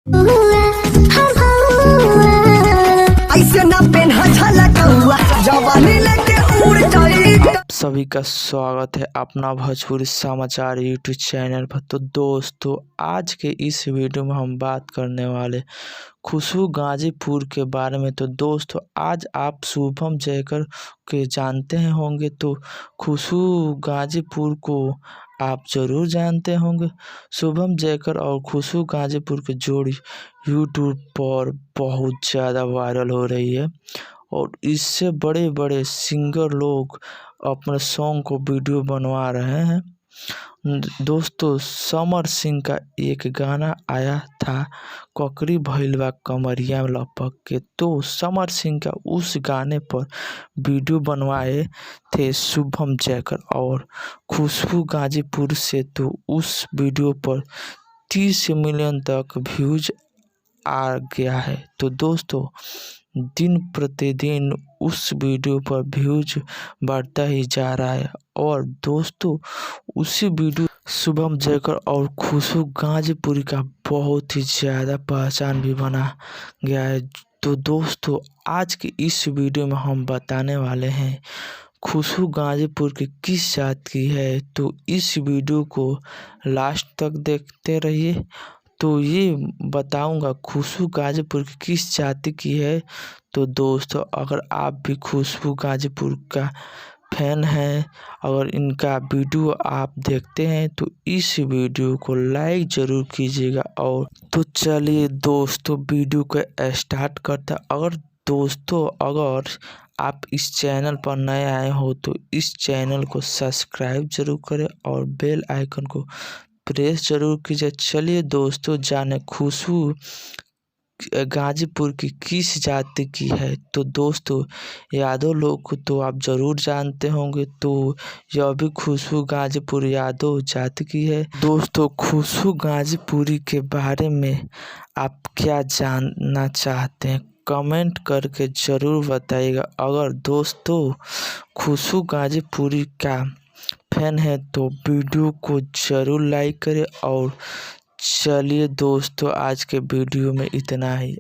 ऐसे ना पेन्हा झलक हुआ जवानी लेके उड़ जाई। आप सभी का स्वागत है अपना भोजपुरी समाचार यूट्यूब चैनल पर। तो दोस्तों, आज के इस वीडियो में हम बात करने वाले खुशबू गाजीपुर के बारे में। तो दोस्तों, आज आप शुभम जयकर के जानते हैं होंगे, तो खुशबू गाजीपुर को आप ज़रूर जानते होंगे। शुभम जयकर और खुशबू गाजीपुर की जोड़ी यूट्यूब पर बहुत ज़्यादा वायरल हो रही है और इससे बड़े बड़े सिंगर लोग अपने सॉन्ग को वीडियो बनवा रहे हैं। दोस्तों, समर सिंह का एक गाना आया था, ककरी भइलबा कमरिया लपक के। तो समर सिंह का उस गाने पर वीडियो बनवाए थे शुभम जयकर और खुशबू गाजीपुर से। तो उस वीडियो पर 30 मिलियन तक व्यूज आ गया है। तो दोस्तों, दिन प्रतिदिन उस वीडियो पर व्यूज बढ़ता ही जा रहा है और दोस्तों, उसी वीडियो शुभम जयकर और खुशबू गाजीपुरी का बहुत ही ज़्यादा पहचान भी बना गया है। तो दोस्तों, आज की इस वीडियो में हम बताने वाले हैं खुशबू गाजीपुर की किस जात की है। तो इस वीडियो को लास्ट तक देखते रहिए। तो ये बताऊंगा खुशबू गाजीपुर की किस जाति की है। तो दोस्तों, अगर आप भी खुशबू गाजीपुर का फैन हैं, अगर इनका वीडियो आप देखते हैं, तो इस वीडियो को लाइक ज़रूर कीजिएगा। और तो चलिए दोस्तों, वीडियो को स्टार्ट करते हैं। अगर आप इस चैनल पर नए आए हो तो इस चैनल को सब्सक्राइब जरूर करें और बेल आइकन को प्रेस जरूर कीजिए। चलिए दोस्तों, जाने खुशबू गाजीपुर की किस जाति की है। तो दोस्तों, यादव लोग को तो आप ज़रूर जानते होंगे। तो यह भी खुशबू गाजीपुर यादव जाति की है। दोस्तों, खुशबू गाजीपुरी के बारे में आप क्या जानना चाहते हैं, कमेंट करके ज़रूर बताइएगा। अगर दोस्तों खुशबू गाजीपुरी का फैन है तो वीडियो को ज़रूर लाइक करें। और चलिए दोस्तों, आज के वीडियो में इतना ही।